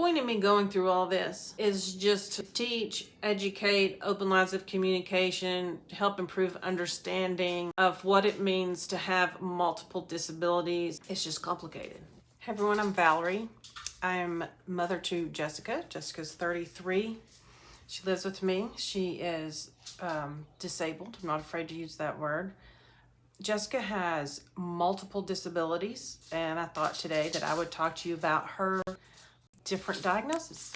point of me going through all this is just to teach, educate, open lines of communication, to help improve understanding of what it means to have multiple disabilities. It's just complicated. Hey everyone, I'm Valerie. I'm mother to Jessica. Jessica's 33. She lives with me. She is disabled. I'm not afraid to use that word. Jessica has multiple disabilities, and I thought today that I would talk to you about her different diagnoses.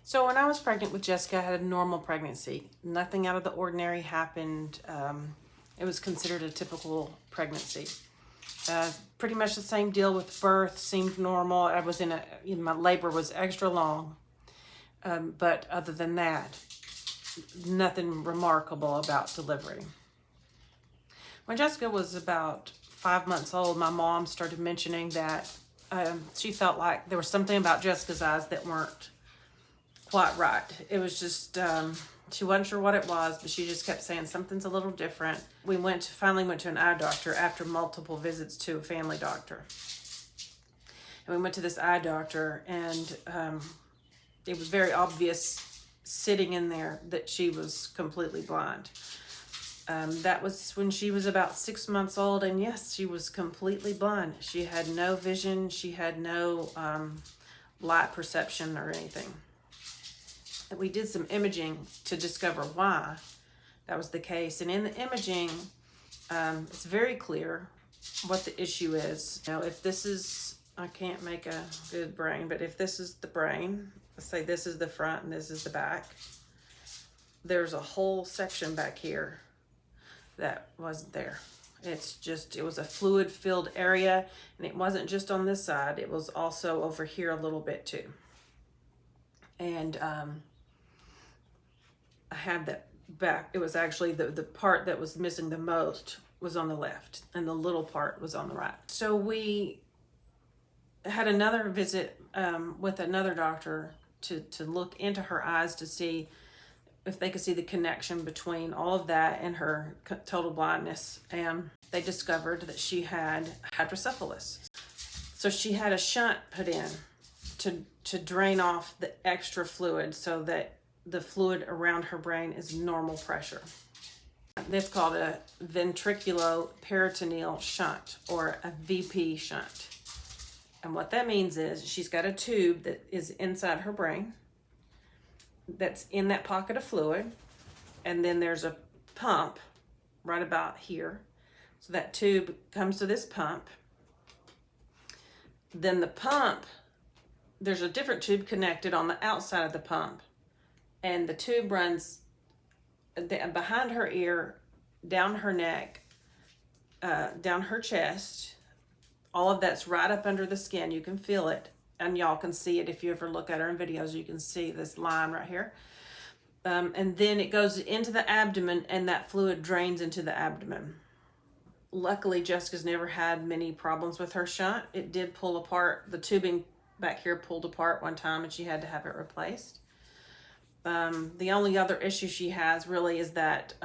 So when I was pregnant with Jessica, I had a normal pregnancy. Nothing out of the ordinary happened. It was considered a typical pregnancy. Pretty much the same deal with birth, seemed normal. I was my labor was extra long. But other than that, nothing remarkable about delivery. When Jessica was about 5 months old, my mom started mentioning that she felt like there was something about Jessica's eyes that weren't quite right. It was just, she wasn't sure what it was, but she just kept saying something's a little different. We finally went to an eye doctor after multiple visits to a family doctor. And we went to this eye doctor, and it was very obvious sitting in there that she was completely blind. That was when she was about 6 months old, and yes, she was completely blind. She had no vision. She had no light perception or anything. And we did some imaging to discover why that was the case. And in the imaging, it's very clear what the issue is. Now, if this is, I can't make a good brain, but if this is the brain, let's say this is the front and this is the back, there's a whole section back here that wasn't there. It was a fluid filled area, and it wasn't just on this side, it was also over here a little bit too. And I had that back. It was actually the part that was missing the most was on the left, and the little part was on the right. So we had another visit with another doctor to look into her eyes to see if they could see the connection between all of that and her total blindness. And they discovered that she had hydrocephalus. So she had a shunt put in to drain off the extra fluid so that the fluid around her brain is normal pressure. It's called a ventriculoperitoneal shunt, or a VP shunt. And what that means is she's got a tube that is inside her brain that's in that pocket of fluid, and then there's a pump right about here. So that tube comes to this pump. Then the pump, there's a different tube connected on the outside of the pump, and the tube runs behind her ear, down her neck, down her chest. All of that's right up under the skin. You can feel it, and y'all can see it if you ever look at her in videos. You can see this line right here. And then it goes into the abdomen, and that fluid drains into the abdomen. Luckily, Jessica's never had many problems with her shunt. It did pull apart. The tubing back here pulled apart one time, and she had to have it replaced. The only other issue she has really is that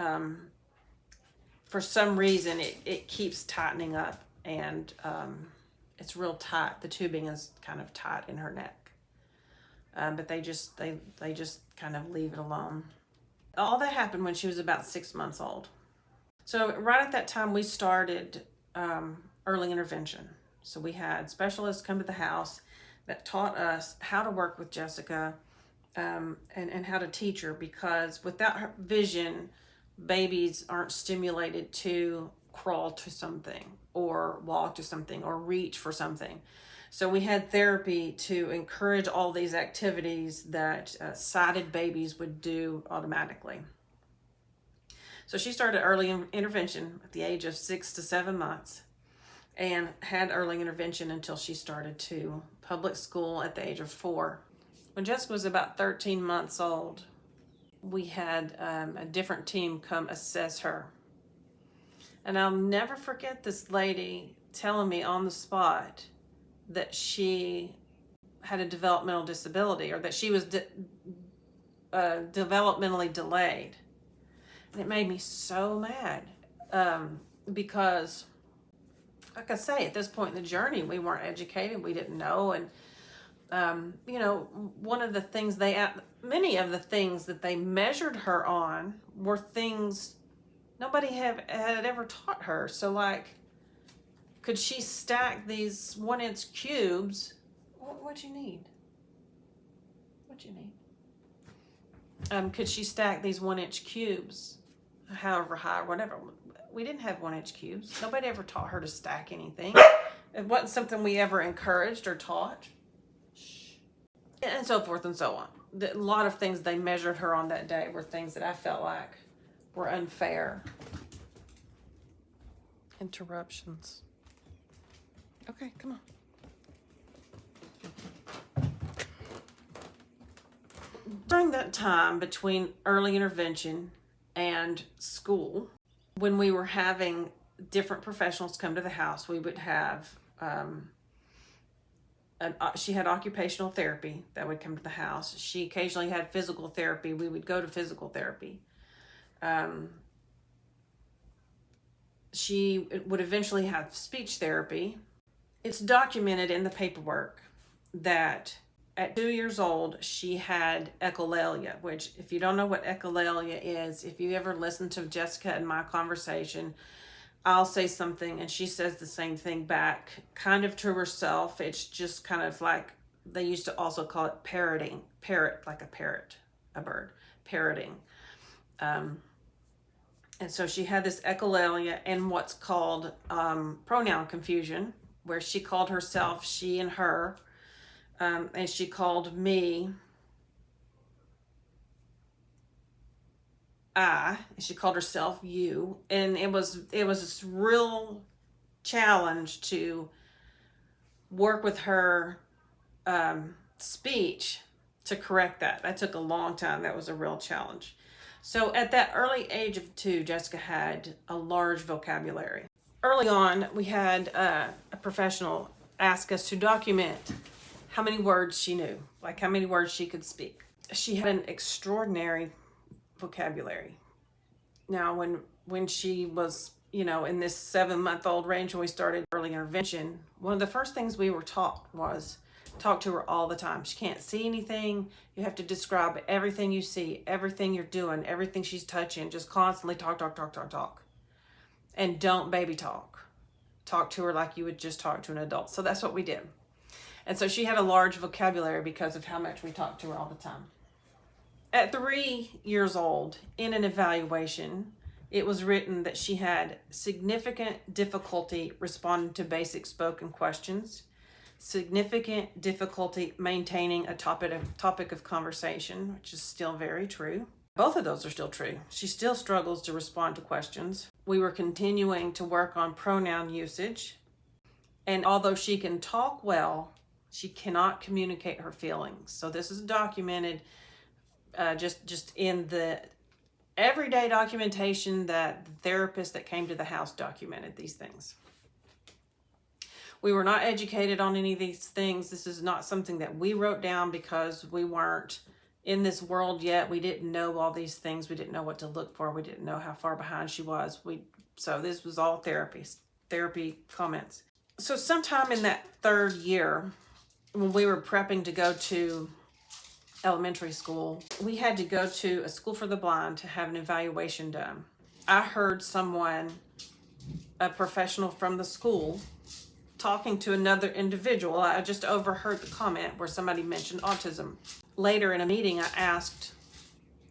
for some reason it keeps tightening up, and it's real tight. The tubing is kind of tight in her neck, but they just kind of leave it alone. All that happened when she was about 6 months old. So right at that time we started early intervention. So we had specialists come to the house that taught us how to work with Jessica, and how to teach her, because without her vision, babies aren't stimulated to crawl to something or walk to something or reach for something. So we had therapy to encourage all these activities that sighted babies would do automatically. So she started early intervention at the age of 6 to 7 months, and had early intervention until she started to public school at the age of 4. When Jessica was about 13 months old, we had a different team come assess her. And I'll never forget this lady telling me on the spot that she had a developmental disability, or that she was developmentally delayed. And it made me so mad because like I say, at this point in the journey, we weren't educated. We didn't know. And, one of the things many of the things that they measured her on were things nobody had ever taught her. So, like, could she stack these 1-inch cubes? What'd you need? What'd you need? Could she stack these 1-inch cubes, however high, whatever? We didn't have 1-inch cubes. Nobody ever taught her to stack anything. It wasn't something we ever encouraged or taught. And so forth and so on. A lot of things they measured her on that day were things that I felt like were unfair. Interruptions. Okay, come on. During that time between early intervention and school, when we were having different professionals come to the house, we would have, she had occupational therapy that would come to the house. She occasionally had physical therapy. We would go to physical therapy. She would eventually have speech therapy. It's documented in the paperwork that at 2 years old, she had echolalia, which, if you don't know what echolalia is, if you ever listen to Jessica and my conversation, I'll say something and she says the same thing back, kind of to herself. It's just kind of like, they used to also call it parroting, like a parrot, a bird, parroting. And so she had this echolalia and what's called pronoun confusion, where she called herself she and her, and she called me I, and she called herself you. And it was this real challenge to work with her speech to correct that. That took a long time. That was a real challenge. So at that early age of 2, Jessica had a large vocabulary. Early on, we had a professional ask us to document how many words she knew, like how many words she could speak. She had an extraordinary vocabulary. Now, when she was, in this 7-month-old range, when we started early intervention, one of the first things we were taught was talk to her all the time. She can't see anything. You have to describe everything you see, everything you're doing, everything she's touching. Just constantly talk. And don't baby talk. Talk to her like you would just talk to an adult. So that's what we did. And so she had a large vocabulary because of how much we talked to her all the time. At 3 years old, in an evaluation, it was written that she had significant difficulty responding to basic spoken questions, significant difficulty maintaining a topic of conversation, which is still very true. Both of those are still true. She still struggles to respond to questions. We were continuing to work on pronoun usage. And although she can talk well, she cannot communicate her feelings. So this is documented just in the everyday documentation that the therapist that came to the house documented these things. We were not educated on any of these things. This is not something that we wrote down because we weren't in this world yet. We didn't know all these things. We didn't know what to look for. We didn't know how far behind she was. So this was all therapy comments. So sometime in that 3rd year, when we were prepping to go to elementary school, we had to go to a school for the blind to have an evaluation done. I heard someone, a professional from the school, talking to another individual. I just overheard the comment where somebody mentioned autism. Later in a meeting, I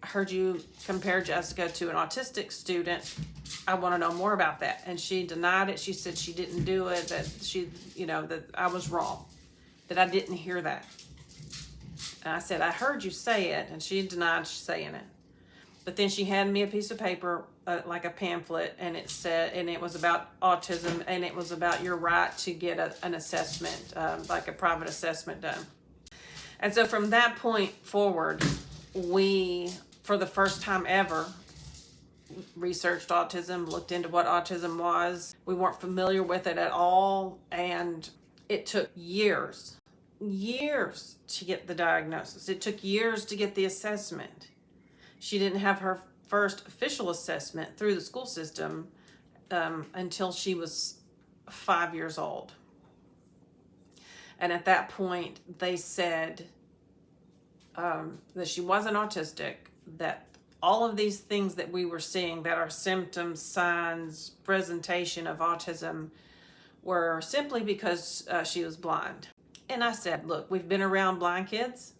heard you compare Jessica to an autistic student. I want to know more about that. And she denied it. She said she didn't do it, that that I was wrong, that I didn't hear that. And I said, I heard you say it, and she denied saying it. But then she handed me a piece of paper, like a pamphlet, and it was about autism, and it was about your right to get an assessment, like a private assessment done. And so from that point forward, we, for the first time ever, researched autism, looked into what autism was. We weren't familiar with it at all, and it took years to get the diagnosis. It took years to get the assessment. She didn't have her first official assessment through the school system until she was 5 years old. And at that point, they said that she wasn't autistic, that all of these things that we were seeing that are symptoms, signs, presentation of autism were simply because she was blind. And I said, look, we've been around blind kids.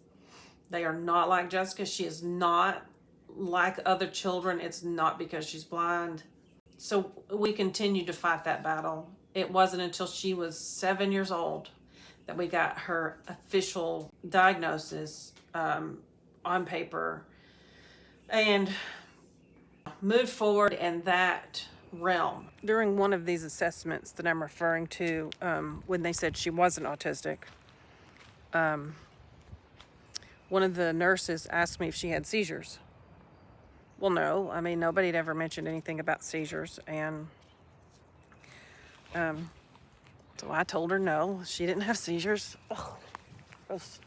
They are not like Jessica. She is not like other children. It's not because she's blind. So we continued to fight that battle. It wasn't until she was 7 years old that we got her official diagnosis on paper and moved forward in that realm. During one of these assessments that I'm referring to, when they said she wasn't autistic, one of the nurses asked me if she had seizures. Well, no. I mean, nobody had ever mentioned anything about seizures, and so I told her no, she didn't have seizures. Oh, gross.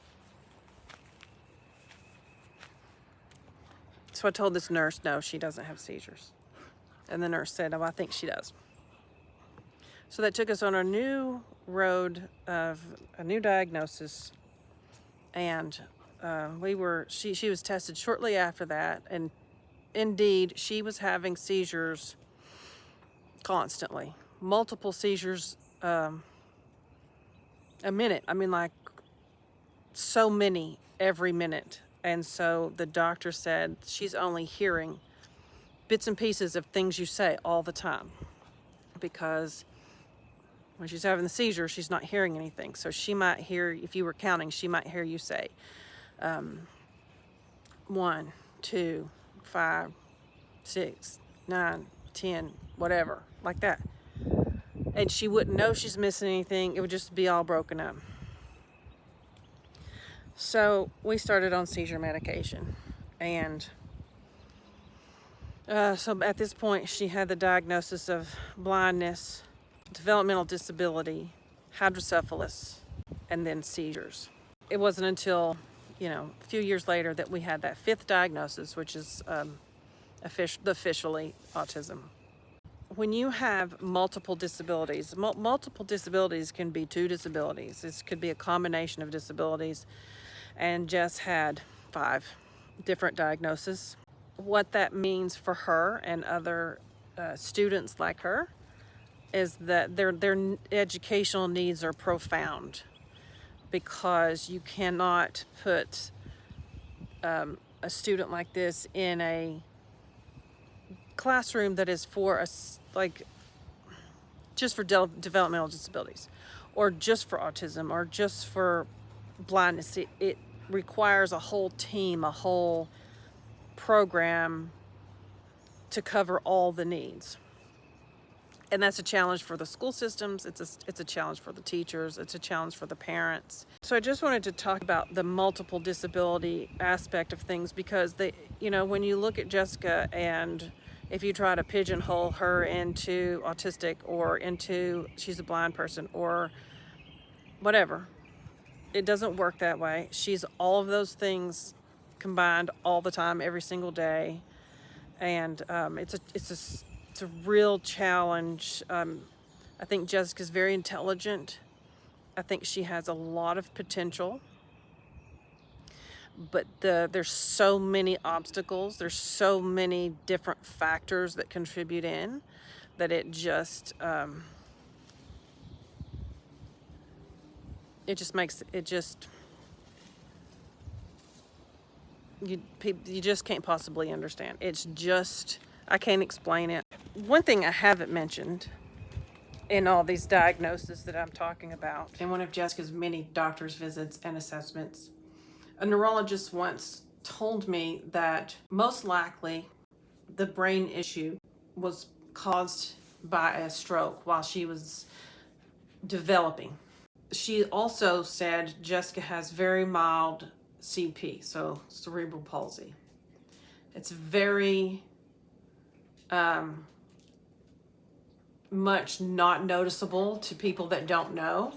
So I told this nurse, no, she doesn't have seizures. And the nurse said, oh, I think she does. So that took us on a new road of a new diagnosis. And she was tested shortly after that. And indeed, she was having seizures constantly. Multiple seizures a minute. I mean, like so many every minute. And so the doctor said she's only hearing bits and pieces of things you say all the time, because when she's having the seizure, she's not hearing anything. So she might hear, if you were counting, she might hear you say 1, 2, 5, 6, 9, 10, whatever, like that. And she wouldn't know she's missing anything. It would just be all broken up. So we started on seizure medication. And so at this point, she had the diagnosis of blindness, developmental disability, hydrocephalus, and then seizures. It wasn't until, a few years later that we had that 5th diagnosis, which is officially autism. When you have multiple disabilities, multiple disabilities can be 2 disabilities. This could be a combination of disabilities. And Jess had 5 different diagnoses. What that means for her and other students like her is that their educational needs are profound, because you cannot put a student like this in a classroom that is for us, like just for developmental disabilities, or just for autism, or just for blindness. It requires a whole team, a whole program to cover all the needs. And that's a challenge for the school systems. It's a challenge for the teachers. It's a challenge for the parents. So I just wanted to talk about the multiple disability aspect of things, because when you look at Jessica, and if you try to pigeonhole her into autistic or into she's a blind person or whatever, it doesn't work that way. She's all of those things combined all the time, every single day. And it's a real challenge. I think Jessica's very intelligent. I think she has a lot of potential. But there's so many obstacles. There's so many different factors that contribute in that it just you just can't possibly understand. I can't explain it. One thing I haven't mentioned in all these diagnoses that I'm talking about, in one of Jessica's many doctor's visits and assessments, a neurologist once told me that most likely the brain issue was caused by a stroke while she was developing. She also said Jessica has very mild CP, so cerebral palsy. It's very much not noticeable to people that don't know.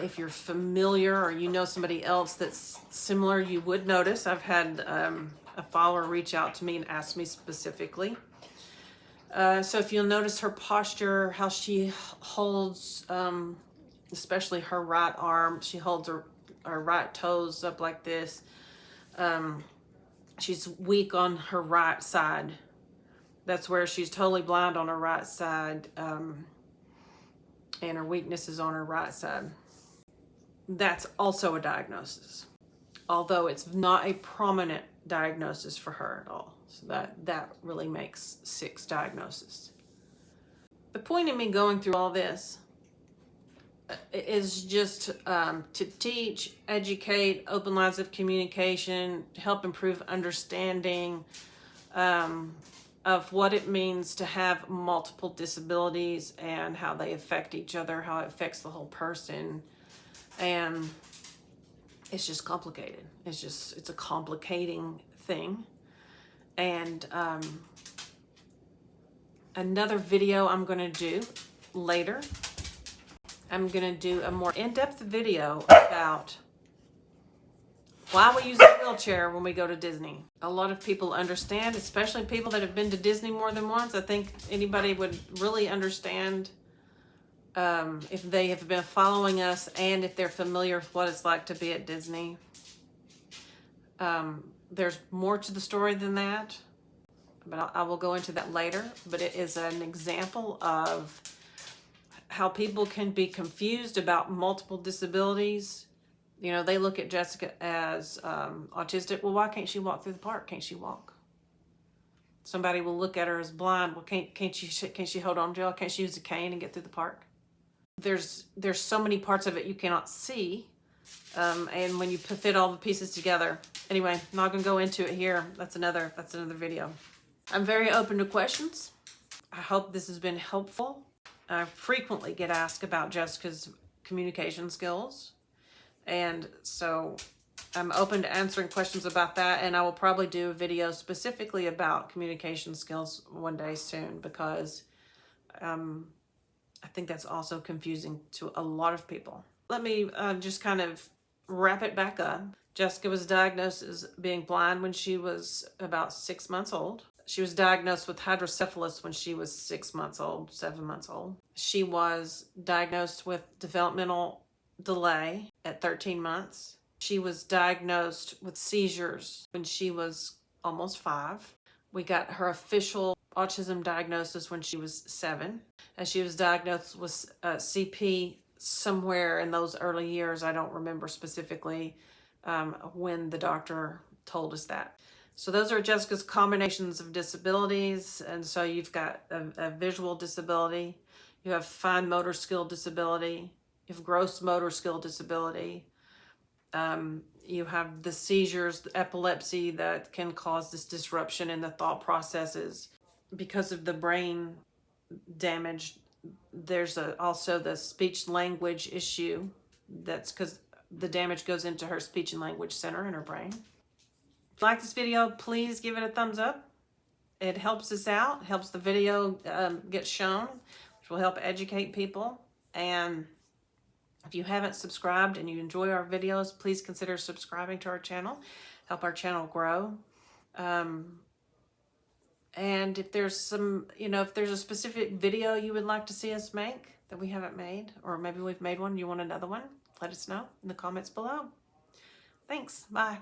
If you're familiar or you know somebody else that's similar, you would notice. I've had a follower reach out to me and ask me specifically. So if you'll notice her posture, how she holds, especially her right arm, she holds her right toes up like this. She's weak on her right side. That's where she's totally blind on her right side, and her weakness is on her right side. That's also a diagnosis, although it's not a prominent diagnosis for her at all. So that really makes 6 diagnoses. The point of me going through all this is just to teach, educate, open lines of communication, help improve understanding of what it means to have multiple disabilities and how they affect each other, how it affects the whole person. And it's just complicated. It's a complicating thing. And another video I'm going to do later, I'm going to do a more in-depth video about why we use a wheelchair when we go to Disney. A lot of people understand, especially people that have been to Disney more than once. I think anybody would really understand if they have been following us and if they're familiar with what it's like to be at Disney. There's more to the story than that, but I will go into that later. But it is an example of how people can be confused about multiple disabilities. You know, they look at Jessica as autistic. Well, why can't she walk through the park? Can't she walk? Somebody will look at her as blind. Well, can't she hold on to it? Can't she use a cane and get through the park? There's so many parts of it you cannot see. And when you fit all the pieces together. Anyway, I'm not going to go into it here. That's another video. I'm very open to questions. I hope this has been helpful. I frequently get asked about Jessica's communication skills. And so I'm open to answering questions about that. And I will probably do a video specifically about communication skills one day soon, because I think that's also confusing to a lot of people. Let me just kind of wrap it back up. Jessica was diagnosed as being blind when she was about 6 months old. She was diagnosed with hydrocephalus when she was 6 months old, 7 months old. She was diagnosed with developmental delay at 13 months. She was diagnosed with seizures when she was almost 5. We got her official autism diagnosis when she was 7. And she was diagnosed with CP somewhere in those early years. I don't remember specifically when the doctor told us that. So those are Jessica's combinations of disabilities. And so you've got a visual disability, you have fine motor skill disability, you have gross motor skill disability, you have the seizures, the epilepsy that can cause this disruption in the thought processes. Because of the brain damage, there's also the speech language issue. That's because the damage goes into her speech and language center in her brain. If you like this video, please give it a thumbs up. It helps us out, helps the video get shown, which will help educate people. And if you haven't subscribed and you enjoy our videos, please consider subscribing to our channel. Help our channel grow. And if there's if there's a specific video you would like to see us make that we haven't made, or maybe we've made one, you want another one, let us know in the comments below. Thanks. Bye.